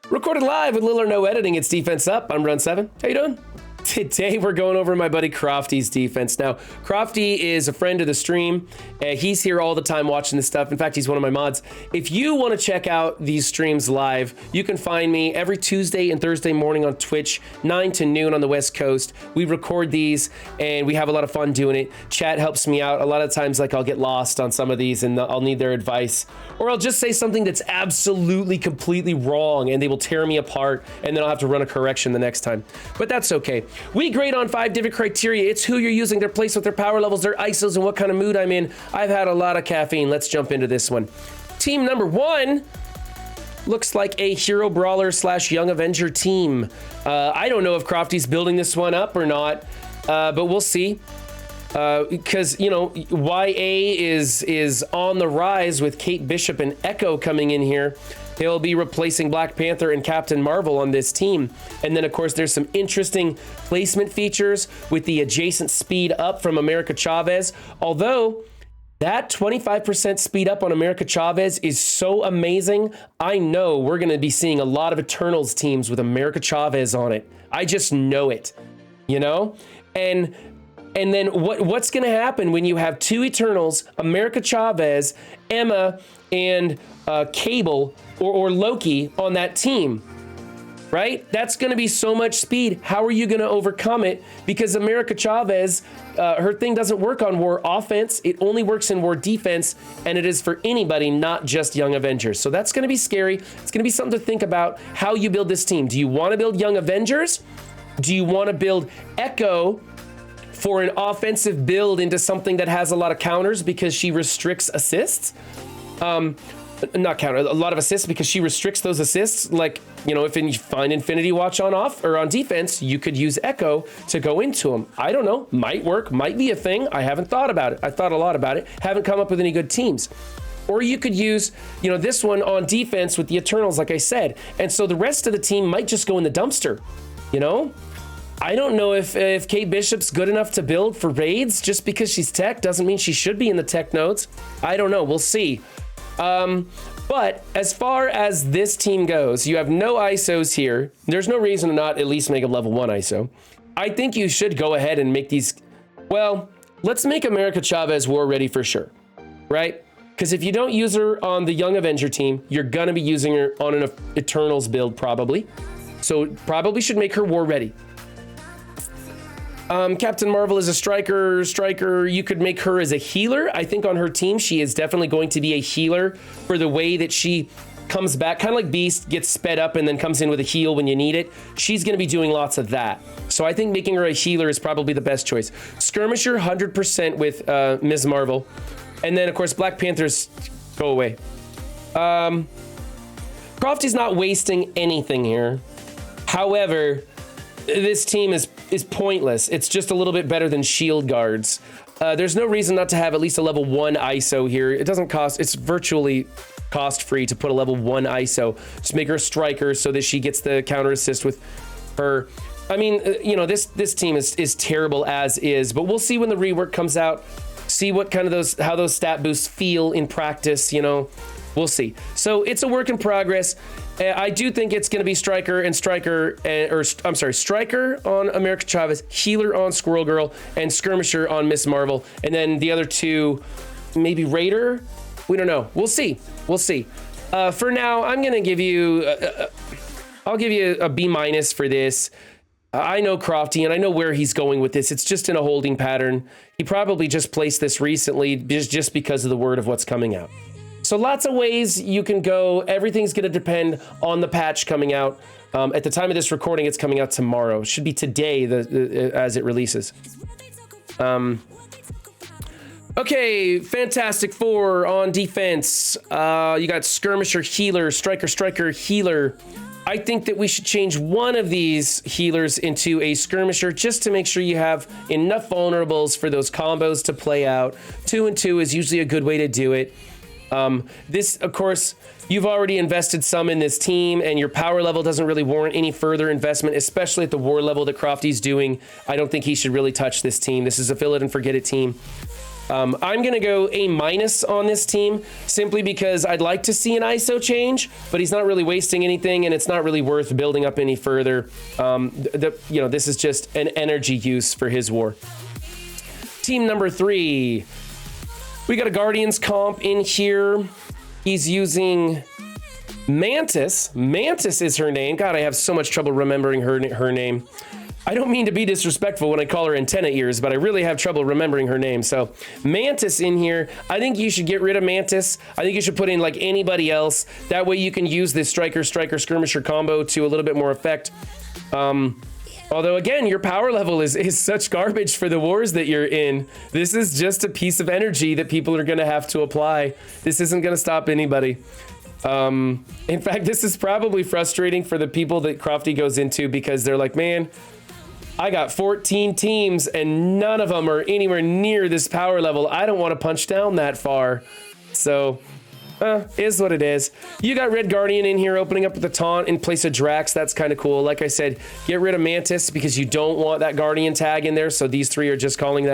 Recorded live with little or no editing, it's Defense Up. I'm Run 7. How you doing? Today we're going over my buddy Crofty's defense. Now, Crofty is a friend of the stream. He's here all the time watching this stuff. In fact, he's one of my mods. If you want to check out these streams live, you can find me every Tuesday and Thursday morning on Twitch, 9 to noon on the West Coast. We record these and we have a lot of fun doing it. Chat helps me out. A lot of times, like, I'll get lost on some of these and I'll need their advice. Or I'll just say something that's absolutely, completely wrong and they will tear me apart and then I'll have to run a correction the next time. But that's okay. We grade on 5 different criteria. It's who you're using, their place with their power levels, their ISOs, and what kind of mood I'm in. I've had a lot of caffeine. Let's jump into this one. Team number 1 looks like a hero brawler / young Avenger team. I don't know if Crofty's building this one up or not, but we'll see. Because, you know, YA is on the rise with Kate Bishop and Echo coming in here. He'll be replacing Black Panther and Captain Marvel on this team. And then, of course, there's some interesting placement features with the adjacent speed up from America Chavez. Although, that 25% speed up on America Chavez is so amazing. I know we're going to be seeing a lot of Eternals teams with America Chavez on it. I just know it, you know? And then what's going to happen when you have 2 Eternals, America Chavez, Emma, and Cable or Loki on that team, right? That's going to be so much speed. How are you going to overcome it? Because America Chavez, her thing doesn't work on war offense. It only works in war defense, and it is for anybody, not just young Avengers. So that's going to be scary. It's going to be something to think about how you build this team. Do you want to build young Avengers? Do you want to build Echo for an offensive build into something that has a lot of counters because she restricts assists? Not counter, a lot of assists because she restricts those assists. Like, you know, if you find Infinity Watch on off or on defense, you could use Echo to go into them. I don't know, might work, might be a thing. I haven't thought about it. I thought a lot about it. Haven't come up with any good teams. Or you could use, you know, this one on defense with the Eternals, like I said. And so the rest of the team might just go in the dumpster, you know? I don't know if Kate Bishop's good enough to build for raids. Just because she's tech doesn't mean she should be in the tech nodes. I don't know, we'll see. But as far as this team goes, you have no ISOs here. There's no reason to not at least make a level 1 ISO. I think you should go ahead and make these. Well, let's make America Chavez war ready for sure, right? Because if you don't use her on the Young Avenger team, you're gonna be using her on an Eternals build probably. So probably should make her war ready. Captain Marvel is a striker. You could make her as a healer. I think on her team, she is definitely going to be a healer for the way that she comes back, kind of like Beast, gets sped up and then comes in with a heal when you need it. She's going to be doing lots of that. So I think making her a healer is probably the best choice. Skirmisher, 100% with Ms. Marvel. And then, of course, Black Panthers go away. Crofty's not wasting anything here. However, this team is pointless. It's just a little bit better than shield guards. There's no reason not to have at least a level 1 ISO here. It doesn't cost, it's virtually cost free to put a level 1 ISO. Just make her a striker so that she gets the counter assist with her. I mean, you know, this team is terrible as is, but we'll see when the rework comes out. See what kind of how those stat boosts feel in practice, you know. We'll see. So it's a work in progress. I do think it's going to be striker on America Chavez, healer on Squirrel Girl, and skirmisher on Miss Marvel. And then the other 2, maybe Raider. We don't know. We'll see. We'll see. For now, I'm going to give you, I'll give you a B- for this. I know Crofty and I know where he's going with this. It's just in a holding pattern. He probably just placed this recently just because of the word of what's coming out. So lots of ways you can go. Everything's going to depend on the patch coming out. At the time of this recording, it's coming out tomorrow. It should be today as it releases. Okay, Fantastic Four on defense. You got skirmisher, healer, striker, healer. I think that we should change one of these healers into a skirmisher just to make sure you have enough vulnerables for those combos to play out. 2 and 2 is usually a good way to do it. This, of course, you've already invested some in this team and your power level doesn't really warrant any further investment, especially at the war level that Crofty's doing. I don't think he should really touch this team. This is a fill it and forget it team. I'm going to go A- on this team simply because I'd like to see an ISO change, but he's not really wasting anything and it's not really worth building up any further. This is just an energy use for his war. Team number 3. We got a Guardians comp in here. He's using Mantis. Mantis is her name. God, I have so much trouble remembering her name. I don't mean to be disrespectful when I call her antenna ears, but I really have trouble remembering her name. So Mantis in here. I think you should get rid of Mantis. I think you should put in like anybody else. That way you can use this striker skirmisher combo to a little bit more effect. Although again, your power level is such garbage for the wars that you're in. This is just a piece of energy that people are going to have to apply. This isn't going to stop anybody. In fact, this is probably frustrating for the people that Crofty goes into because they're like, man, I got 14 teams and none of them are anywhere near this power level. I don't want to punch down that far. So, is what it is. You got Red Guardian in here opening up with a taunt in place of Drax. That's kind of cool. Like I said, get rid of Mantis because you don't want that Guardian tag in there. So these 3 are just calling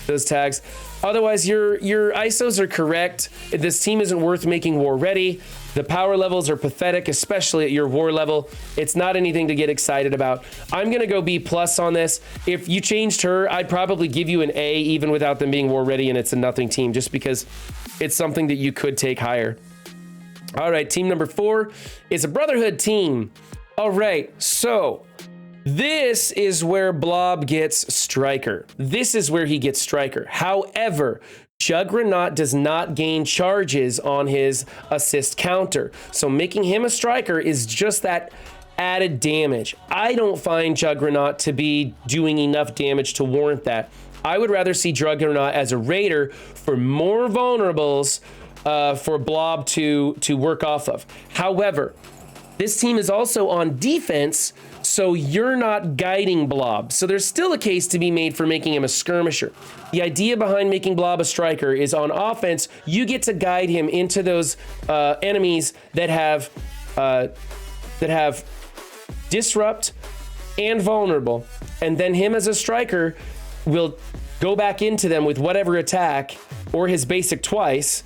those tags. Otherwise, your ISOs are correct. This team isn't worth making war ready. The power levels are pathetic, especially at your war level. It's not anything to get excited about. I'm going to go B+ on this. If you changed her, I'd probably give you an A even without them being war ready and it's a nothing team just because it's something that you could take higher. All right, team number 4 is a Brotherhood team. All right, so this is where Blob gets Striker. This is where he gets Striker. However, Juggernaut does not gain charges on his assist counter. So making him a Striker is just that added damage. I don't find Juggernaut to be doing enough damage to warrant that. I would rather see Juggernaut as a Raider for more vulnerables for Blob to work off of. However, this team is also on defense, so you're not guiding Blob. So there's still a case to be made for making him a skirmisher. The idea behind making Blob a striker is on offense, you get to guide him into those enemies that have disrupt and vulnerable. And then him as a striker will go back into them with whatever attack or his basic twice,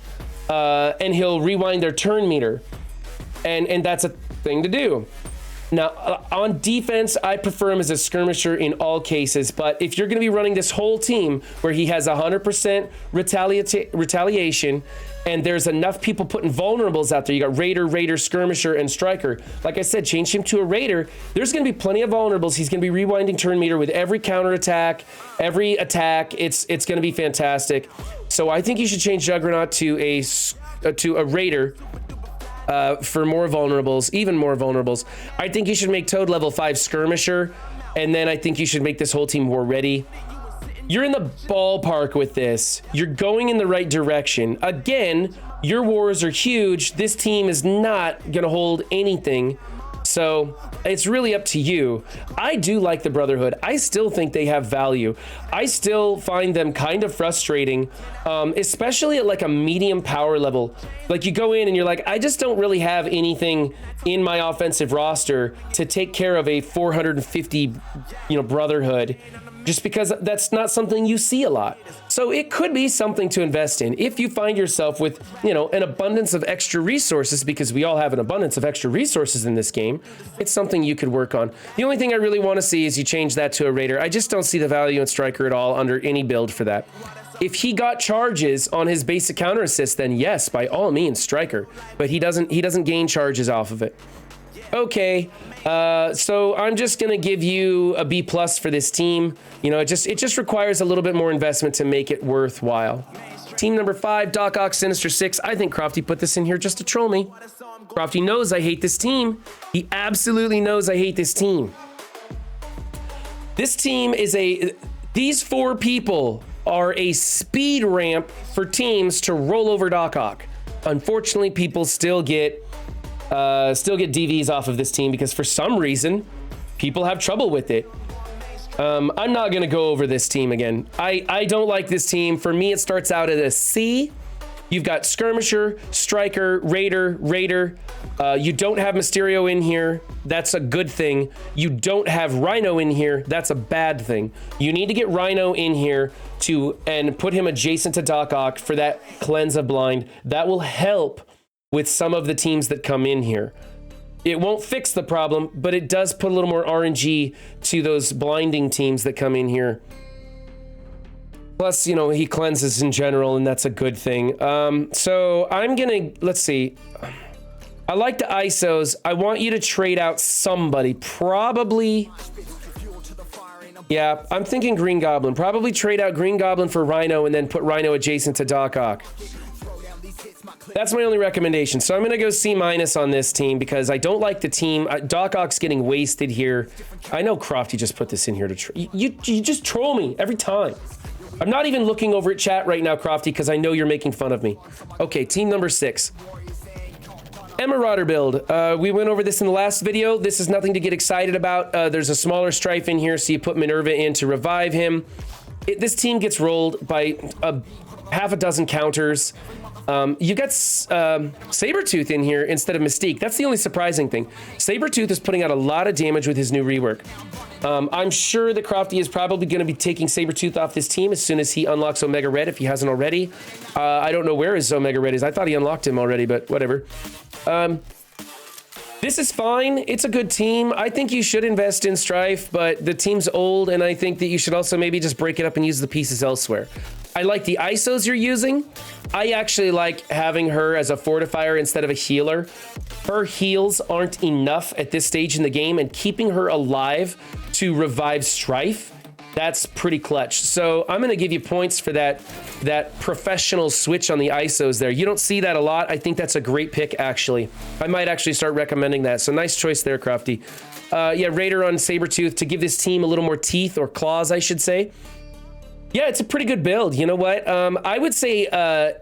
and he'll rewind their turn meter. And that's a thing to do. Now, on defense, I prefer him as a skirmisher in all cases, but if you're going to be running this whole team where he has 100% retaliation, and there's enough people putting vulnerables out there, you got Raider, Skirmisher, and Striker. Like I said, change him to a Raider. There's going to be plenty of vulnerables. He's going to be rewinding turn meter with every counter attack, every attack. It's going to be fantastic. So I think you should change Juggernaut to a Raider. For more vulnerables, even more vulnerables. I think you should make Toad level 5 skirmisher, and then I think you should make this whole team war ready. You're in the ballpark with this. You're going in the right direction. Again, your wars are huge. This team is not gonna hold anything. So it's really up to you. I do like the Brotherhood. I still think they have value. I still find them kind of frustrating, especially at like a medium power level. Like you go in and you're like, I just don't really have anything in my offensive roster to take care of a 450, Brotherhood, just because that's not something you see a lot. So it could be something to invest in if you find yourself with, an abundance of extra resources, because we all have an abundance of extra resources in this game. It's something you could work on. The only thing I really want to see is you change that to a Raider. I just don't see the value in Striker at all under any build for that. If he got charges on his basic counter assist, then yes, by all means, Striker. But he doesn't gain charges off of it. Okay, so I'm just gonna give you a B+ for this team. It just requires a little bit more investment to make it worthwhile. Team number 5, Doc Ock Sinister 6. I think Crofty put this in here just to troll me. Crofty knows I hate this team. He absolutely knows I hate this team. This team is these 4 people are a speed ramp for teams to roll over Doc Ock. Unfortunately, people still get DVs off of this team because for some reason people have trouble with it. I'm not gonna go over this team again. I don't like this team. For me, it starts out at a C. You've got Skirmisher, Striker, Raider. You don't have Mysterio in here. That's a good thing. You don't have Rhino in here. That's a bad thing. You need to get Rhino in here and put him adjacent to Doc Ock for that cleanse of blind. That will help with some of the teams that come in here. It won't fix the problem, but it does put a little more RNG to those blinding teams that come in here. Plus, you know, he cleanses in general, and that's a good thing. So I'm gonna, let's see. I like the ISOs. I want you to trade out somebody. Probably, yeah, I'm thinking Green Goblin. Probably trade out Green Goblin for Rhino and then put Rhino adjacent to Doc Ock. That's my only recommendation. So I'm going to go C- on this team because I don't like the team. Doc Ock's getting wasted here. I know Crofty just put this in here to you just troll me every time. I'm not even looking over at chat right now, Crofty, because I know you're making fun of me. Okay, team number 6. Emmarauder build. We went over this in the last video. This is nothing to get excited about. There's a smaller strife in here, so you put Minerva in to revive him. This team gets rolled by half a dozen counters. You got Sabretooth in here instead of Mystique. That's the only surprising thing. Sabretooth is putting out a lot of damage with his new rework. I'm sure that Crofty is probably going to be taking Sabretooth off this team as soon as he unlocks Omega Red, if he hasn't already. I don't know where his Omega Red is. I thought he unlocked him already, but whatever. This is fine. It's a good team. I think you should invest in Strife, but the team's old, and I think that you should also maybe just break it up and use the pieces elsewhere. I like the ISOs you're using. I actually like having her as a fortifier instead of a healer. Her heals aren't enough at this stage in the game, and keeping her alive to revive Strife, that's pretty clutch. So I'm going to give you points for that professional switch on the ISOs there. You don't see that a lot. I think that's a great pick, actually. I might actually start recommending that. So nice choice there, Crofty. Yeah, Raider on Sabretooth to give this team a little more teeth, or claws, I should say. Yeah, it's a pretty good build. You know what? I would say A-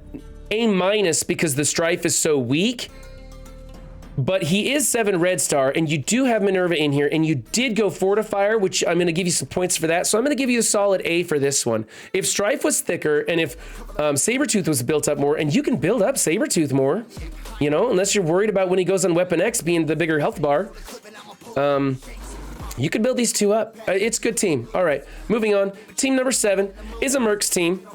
because the Strife is so weak. But he is 7 red star, and you do have Minerva in here, and you did go Fortifier, which I'm going to give you some points for that. So I'm going to give you a solid A for this one. If Strife was thicker, and if Sabretooth was built up more, and you can build up Sabretooth more, you know, unless you're worried about when he goes on Weapon X being the bigger health bar. You could build these two up. It's a good team. All right, moving on. Team number 7 is a Mercs team.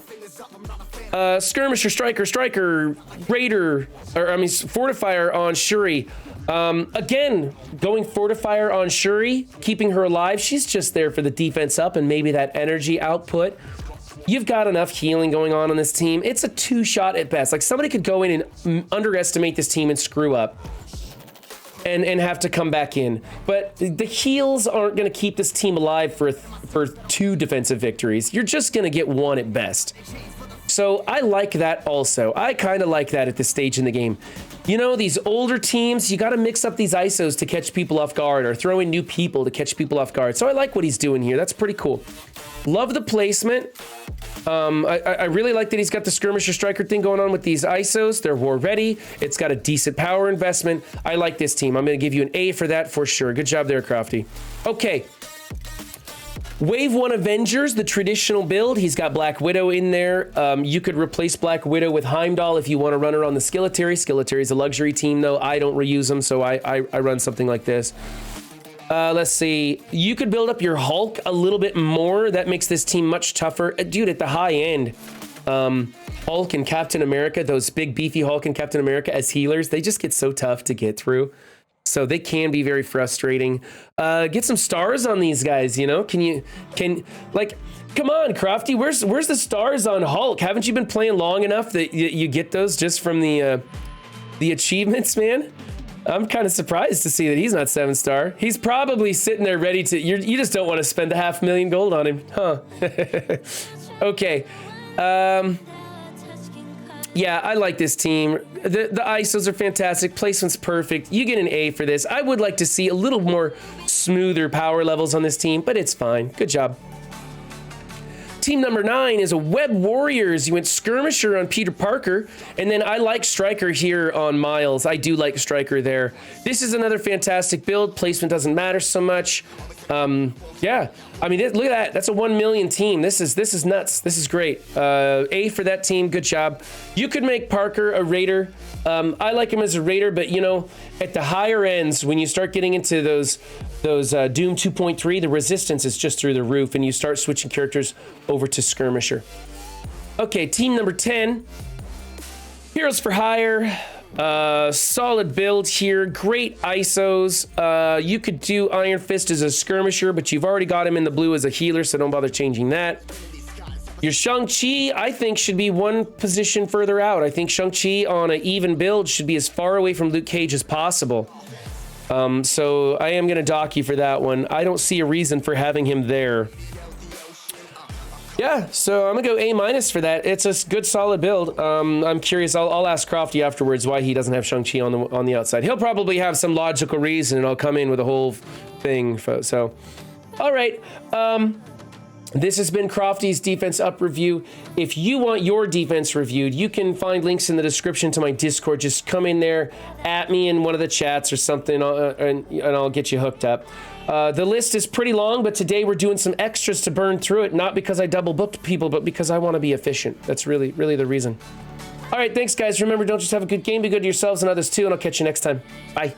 Skirmisher, Striker, Raider, Fortifier on Shuri. Again, going Fortifier on Shuri, keeping her alive. She's just there for the defense up and maybe that energy output. You've got enough healing going on this team. It's a 2-shot at best. Like, somebody could go in and underestimate this team and screw up and have to come back in. But the heals aren't going to keep this team alive for 2 defensive victories. You're just going to get 1 at best. So I like that also. I kind of like that at this stage in the game. You know, these older teams, you got to mix up these ISOs to catch people off guard, or throw in new people to catch people off guard. So I like what he's doing here. That's pretty cool. Love the placement. I really like that he's got the Skirmisher Striker thing going on with these ISOs. They're war ready. It's got a decent power investment. I like this team. I'm going to give you an A for that for sure. Good job there, Crofty. Okay. Wave 1 Avengers, the traditional build. He's got Black Widow in there. You could replace Black Widow with Heimdall if you want to run her on the Skeleton. Skeleton's a luxury team, though. I don't reuse them, so I run something like this. Let's see. You could build up your Hulk a little bit more. That makes this team much tougher. Dude, at the high end, Hulk and Captain America, those big beefy Hulk and Captain America as healers, they just get so tough to get through. So they can be very frustrating. Get some stars on these guys, you know? Come on, Crofty, where's the stars on Hulk? Haven't you been playing long enough that you get those just from the achievements, man? I'm kind of surprised to see that he's not 7-star. He's probably sitting there ready to, you just don't want to spend $500,000 gold on him, huh? Okay. Yeah, I like this team. The ISOs are fantastic. Placement's perfect. You get an A for this. I would like to see a little more smoother power levels on this team, but it's fine. Good job. Team number 9 is a Web Warriors. You went Skirmisher on Peter Parker, and then I like Striker here on Miles. I do like Striker there. This is another fantastic build. Placement doesn't matter so much. Yeah, I mean, look at that. That's a 1 million team. This is nuts. This is great. A for that team. Good job. You could make Parker a Raider. I like him as a Raider, but you know, at the higher ends, when you start getting into those Doom 2.3, the resistance is just through the roof, and you start switching characters over to Skirmisher. Okay, team number 10. Heroes for Hire. Solid build here. Great ISOs. You could do Iron Fist as a Skirmisher, but you've already got him in the blue as a healer, so don't bother changing that. Your Shang-Chi, I think, should be one position further out. I think Shang-Chi on an even build should be as far away from Luke Cage as possible. So I am going to dock you for that one. I don't see a reason for having him there. Yeah, so I'm gonna go A- for that. It's a good, solid build. I'm curious. I'll ask Crofty afterwards why he doesn't have Shang-Chi on the outside. He'll probably have some logical reason, and I'll come in with a whole thing. So, all right. This has been Crofty's Defense Up review. If you want your defense reviewed, you can find links in the description to my Discord. Just come in there, at me in one of the chats or something, and I'll get you hooked up. The list is pretty long, but today we're doing some extras to burn through it, not because I double booked people, but because I want to be efficient. That's really the reason. All right, thanks, guys. Remember, don't just have a good game, be good to yourselves and others too, and I'll catch you next time. Bye.